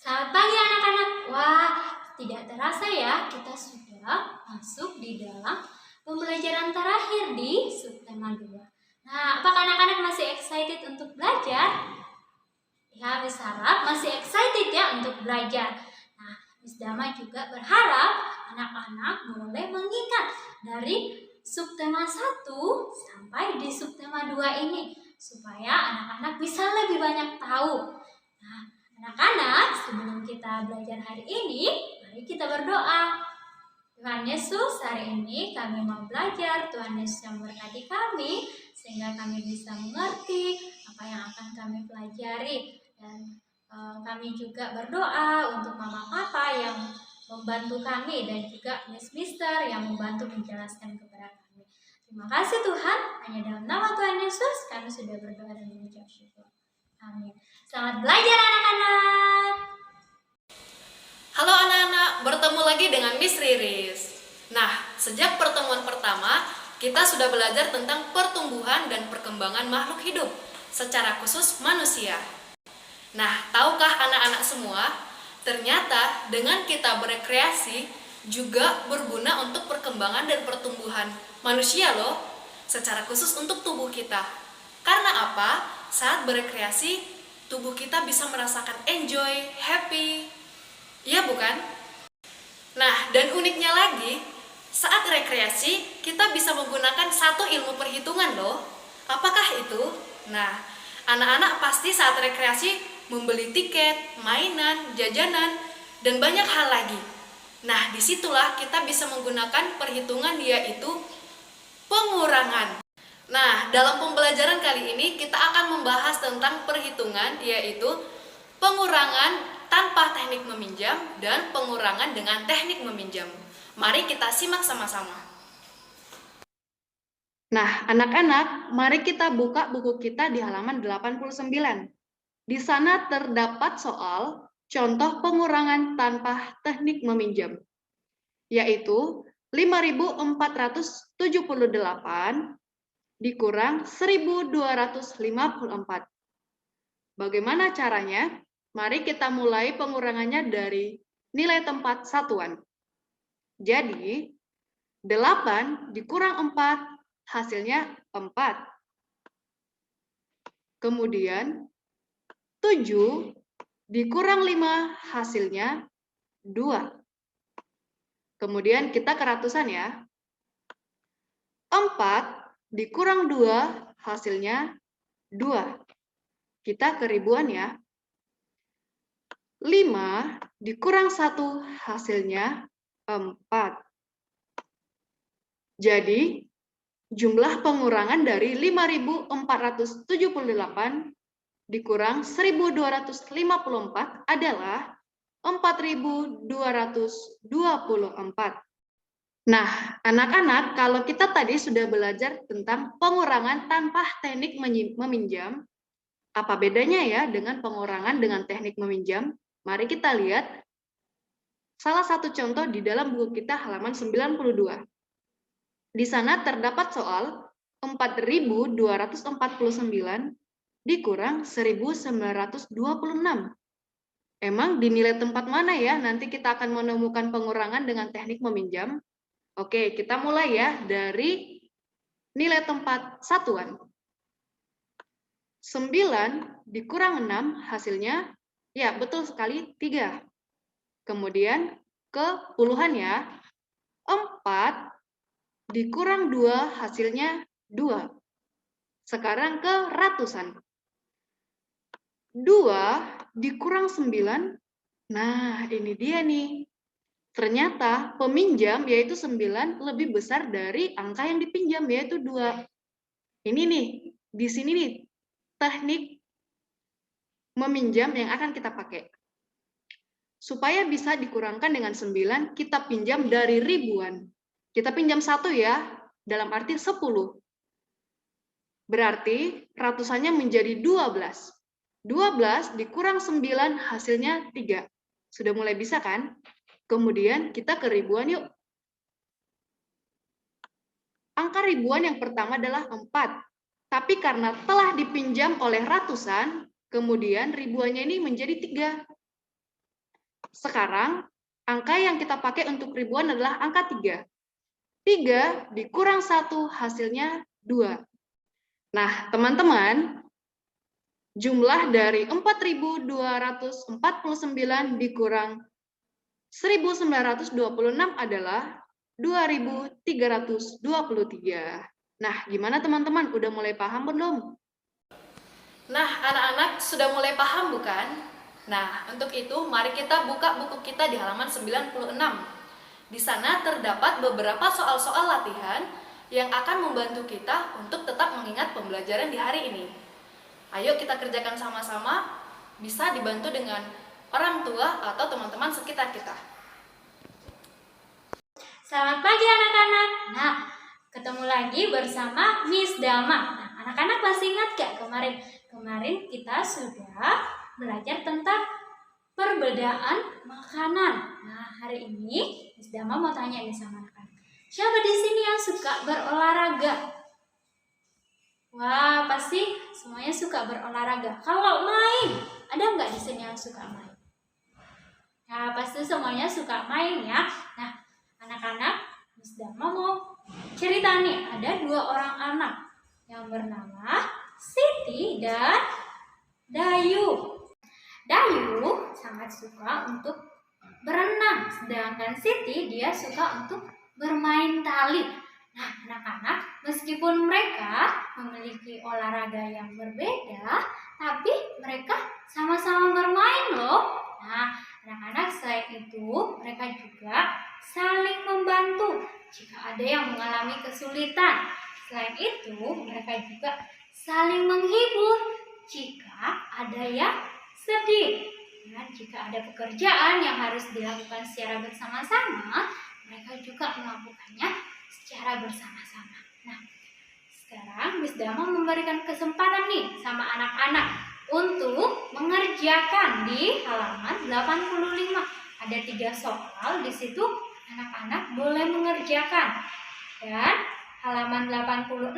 Selamat pagi anak-anak. Wah, tidak terasa ya kita sudah masuk di dalam pembelajaran terakhir di subtema 2. Nah, apakah anak-anak masih excited untuk belajar? Ya, Miss harap masih excited ya untuk belajar. Nah, Miss Dama juga berharap anak-anak boleh mengingat dari subtema 1 sampai di subtema 2 ini supaya anak-anak bisa lebih banyak tahu. Nah, anak-anak, sebelum kita belajar hari ini, mari kita berdoa. Tuhan Yesus, hari ini kami mau belajar. Tuhan Yesus yang memberkati kami, sehingga kami bisa mengerti apa yang akan kami pelajari. Dan kami juga berdoa untuk mama papa yang membantu kami dan juga mister yang membantu menjelaskan kepada kami. Terima kasih Tuhan, hanya dalam nama Tuhan Yesus kami sudah berdoa dan mengucap syukur. Amin. Selamat belajar anak-anak. Halo anak-anak, bertemu lagi dengan Miss Riris. Nah, sejak pertemuan pertama, kita sudah belajar tentang pertumbuhan dan perkembangan makhluk hidup, secara khusus manusia. Nah, tahukah anak-anak semua, ternyata dengan kita berekreasi juga berguna untuk perkembangan dan pertumbuhan manusia loh, secara khusus untuk tubuh kita. Karena apa? Saat berekreasi, tubuh kita bisa merasakan enjoy, happy. Iya bukan? Nah, dan uniknya lagi, saat rekreasi, kita bisa menggunakan satu ilmu perhitungan loh. Apakah itu? Nah, anak-anak pasti saat rekreasi membeli tiket, mainan, jajanan, dan banyak hal lagi. Nah, disitulah kita bisa menggunakan perhitungan, yaitu pengurangan. Nah, dalam pembelajaran kali ini kita akan membahas tentang perhitungan, yaitu pengurangan tanpa teknik meminjam dan pengurangan dengan teknik meminjam. Mari kita simak sama-sama. Nah, anak-anak, mari kita buka buku kita di halaman 89. Di sana terdapat soal contoh pengurangan tanpa teknik meminjam, yaitu 5.478 dikurang 1.254. Bagaimana caranya? Mari kita mulai pengurangannya dari nilai tempat satuan. Jadi, 8 dikurang 4, hasilnya 4. Kemudian, 7 dikurang 5, hasilnya 2. Kemudian kita keratusan ya. 4 dikurang 2, hasilnya 2. Kita ke ribuan ya. 5 dikurang 1, hasilnya 4. Jadi, jumlah pengurangan dari 5.478 dikurang 1.254 adalah 4.224. Nah, anak-anak, kalau kita tadi sudah belajar tentang pengurangan tanpa teknik meminjam, apa bedanya ya dengan pengurangan dengan teknik meminjam? Mari kita lihat salah satu contoh di dalam buku kita halaman 92. Di sana terdapat soal 4.249 dikurang 1.926. Emang di nilai tempat mana ya nanti kita akan menemukan pengurangan dengan teknik meminjam? Oke, kita mulai ya dari nilai tempat satuan. 9 dikurang 6 hasilnya, ya betul sekali 3. Kemudian ke puluhan ya. 4 dikurang 2 hasilnya 2. Sekarang ke ratusan. 2 dikurang 9. Nah, ini dia nih. Ternyata peminjam yaitu 9 lebih besar dari angka yang dipinjam yaitu 2. Ini nih, di sini nih teknik meminjam yang akan kita pakai. Supaya bisa dikurangkan dengan 9, kita pinjam dari ribuan. Kita pinjam 1 ya, dalam arti 10. Berarti ratusannya menjadi 12. 12 dikurang 9 hasilnya 3. Sudah mulai bisa kan? Kemudian kita ke ribuan yuk. Angka ribuan yang pertama adalah 4. Tapi karena telah dipinjam oleh ratusan, kemudian ribuannya ini menjadi 3. sekarang angka yang kita pakai untuk ribuan adalah angka 3. 3 dikurang 1 hasilnya 2. Nah, teman-teman, jumlah dari 4.249 dikurang 1.926 adalah 2.323. Nah, gimana teman-teman? Udah mulai paham belum? Nah, anak-anak sudah mulai paham bukan? Nah, untuk itu mari kita buka buku kita di halaman 96. Di sana terdapat beberapa soal-soal latihan yang akan membantu kita untuk tetap mengingat pembelajaran di hari ini. Ayo kita kerjakan sama-sama, bisa dibantu dengan orang tua atau teman-teman sekitar kita. Selamat pagi anak-anak. Nah, ketemu lagi bersama Miss Dama. Nah, anak-anak masih ingat gak kemarin kita sudah belajar tentang perbedaan makanan. Nah, hari ini Miss Dama mau tanya nih sama anak-anak. Siapa di sini yang suka berolahraga? Wah, pasti semuanya suka berolahraga. Kalau main, ada nggak di sini yang suka main? Nah, pasti semuanya suka main ya. Nah, anak-anak, Miss Dama mau cerita nih, ada 2 orang anak yang bernama Siti dan Dayu. Dayu sangat suka untuk berenang, sedangkan Siti dia suka untuk bermain tali. Nah, anak-anak, meskipun mereka memiliki olahraga yang berbeda, tapi mereka sama-sama bermain loh. Nah, anak-anak, selain itu mereka juga saling membantu jika ada yang mengalami kesulitan. Selain itu, mereka juga saling menghibur jika ada yang sedih. Dan jika ada pekerjaan yang harus dilakukan secara bersama-sama, mereka juga melakukannya secara bersama-sama. Nah, sekarang Miss Dama memberikan kesempatan nih sama anak-anak untuk mengerjakan di halaman 85. Ada 3 soal di situ, anak-anak boleh mengerjakan. Dan halaman 86,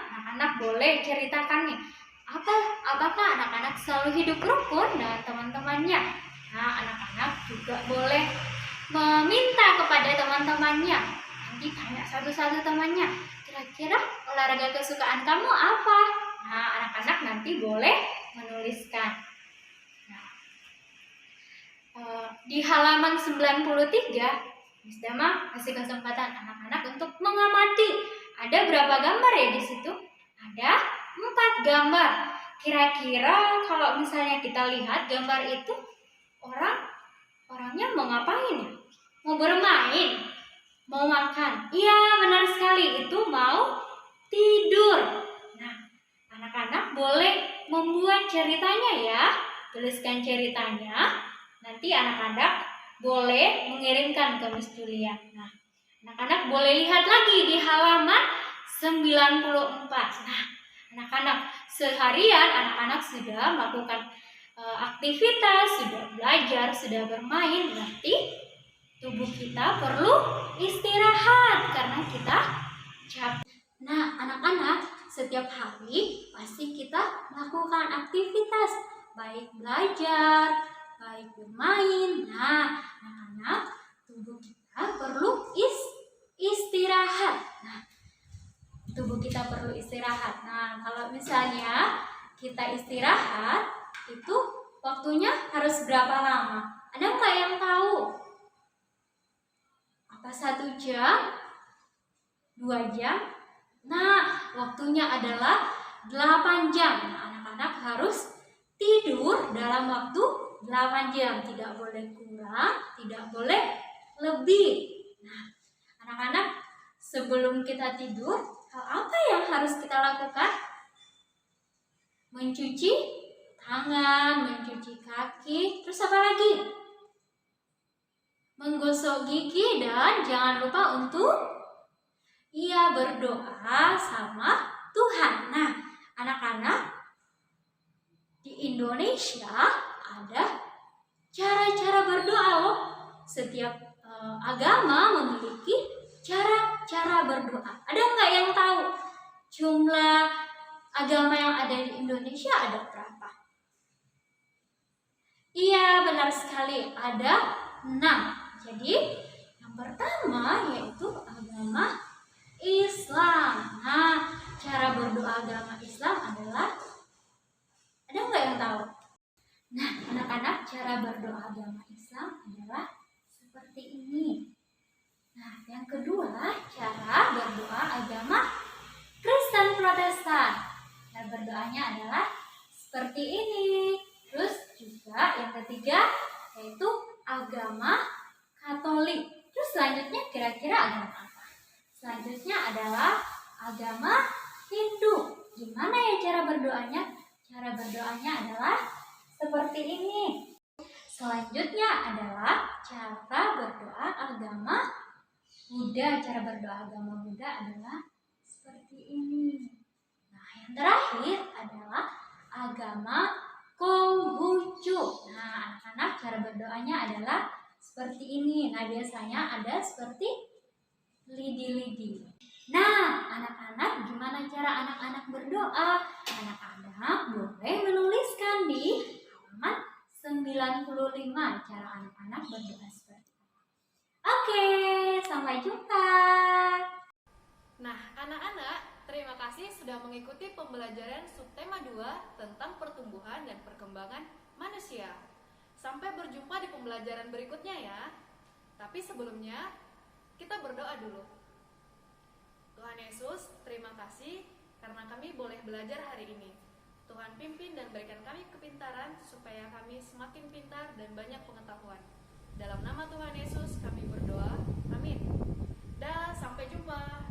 anak-anak boleh ceritakan nih, apakah anak-anak selalu hidup rukun dengan teman-temannya. Nah, anak-anak juga boleh meminta kepada teman-temannya. Nanti tanya satu-satu temannya, kira-kira olahraga kesukaan kamu apa? Nah, anak-anak nanti boleh menuliskan. Nah, di halaman 93, Miss Dama kasih kesempatan anak-anak untuk mengamati. Ada berapa gambar ya di situ? Ada 4 gambar. Kira-kira kalau misalnya kita lihat gambar itu, orangnya mau ngapain ya? Mau bermain? Mau makan? Iya, benar sekali, itu mau tidur. Nah, anak-anak boleh membuat ceritanya ya. Tuliskan ceritanya. Nanti anak-anak boleh mengirimkan ke Miss Julia. Nah, anak-anak boleh lihat lagi di halaman 94. Nah, anak-anak, seharian anak-anak sudah melakukan aktivitas, sudah belajar, sudah bermain. Berarti tubuh kita perlu istirahat karena kita capek. Nah, anak-anak, setiap hari pasti kita melakukan aktivitas, baik belajar, baik bermain. Nah, anak-anak, tubuh kita perlu istirahat. Nah, tubuh kita perlu istirahat. Nah, kalau misalnya kita istirahat, itu waktunya harus berapa lama? Ada nggak yang tahu? Apa 1 jam? 2 jam? Nah, waktunya adalah 8 jam. Nah, anak-anak harus tidur dalam waktu 8 jam. Tidak boleh kurang, tidak boleh lebih. Nah, anak-anak, sebelum kita tidur, hal apa yang harus kita lakukan? Mencuci tangan, mencuci kaki, terus apa lagi? Menggosok gigi, dan jangan lupa untuk berdoa sama Tuhan. Nah, anak-anak, di Indonesia ada cara-cara berdoa loh. Setiap agama memiliki cara-cara berdoa. Ada nggak yang tahu jumlah agama yang ada di Indonesia ada berapa? Iya, benar sekali. Ada 6. Jadi, yang pertama yaitu agama Islam. Nah, cara berdoa agama Islam adalah, ada nggak yang tahu? Nah, anak-anak, cara berdoa agama Islam adalah seperti ini. Nah, yang kedua, cara berdoa agama Kristen Protestan. Cara berdoanya adalah seperti ini. Terus juga yang ketiga yaitu agama Katolik. Terus selanjutnya kira-kira agama apa? Selanjutnya adalah agama Hindu. Gimana ya cara berdoanya? Cara berdoanya adalah seperti ini. Selanjutnya adalah cara berdoa agama Buddha. Cara berdoa agama Buddha adalah seperti ini. Nah, yang terakhir adalah agama Konghucu. Nah, anak-anak, cara berdoanya adalah seperti ini. Nah, biasanya ada seperti lidi-lidi. Nah, anak-anak, gimana cara anak-anak berdoa? Anak-anak boleh menuliskan di halaman 95 cara anak-anak berdoa seperti apa. Oke, sampai jumpa. Nah, anak-anak, terima kasih sudah mengikuti pembelajaran subtema 2 tentang pertumbuhan dan perkembangan manusia. Sampai berjumpa di pembelajaran berikutnya ya. Tapi sebelumnya, kita berdoa dulu. Tuhan Yesus, terima kasih karena kami boleh belajar hari ini. Tuhan pimpin dan berikan kami kepintaran supaya kami semakin pintar dan banyak pengetahuan. Dalam nama Tuhan Yesus kami berdoa. Amin. Dah, sampai jumpa.